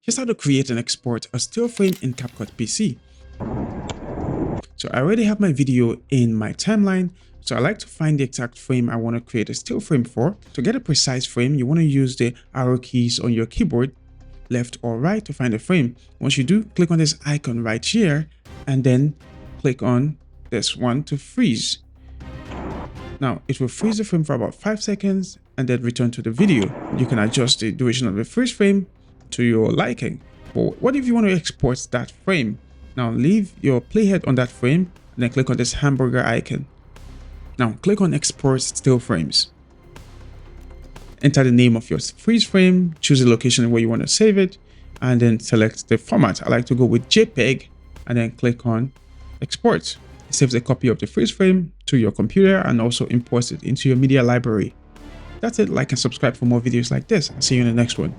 Here's how to create and export a still frame in CapCut PC. So I already have my video in my timeline. So I like to find the exact frame I want to create a still frame for. To get a precise frame, you want to use the arrow keys on your keyboard, left or right, to find the frame. Once you do, click on this icon right here and then click on this one to freeze. Now it will freeze the frame for about 5 seconds and then return to the video. You can adjust the duration of the freeze frame to your liking. But what if you want to export that frame? Now leave your playhead on that frame and then click on this hamburger icon. Now click on export still frames. Enter the name of your freeze frame, choose the location where you want to save it, and then select the format. I like to go with JPEG and then click on export. It saves a copy of the freeze frame to your computer and also imports it into your media library. That's it. Like and subscribe for more videos like this. I'll see you in the next one.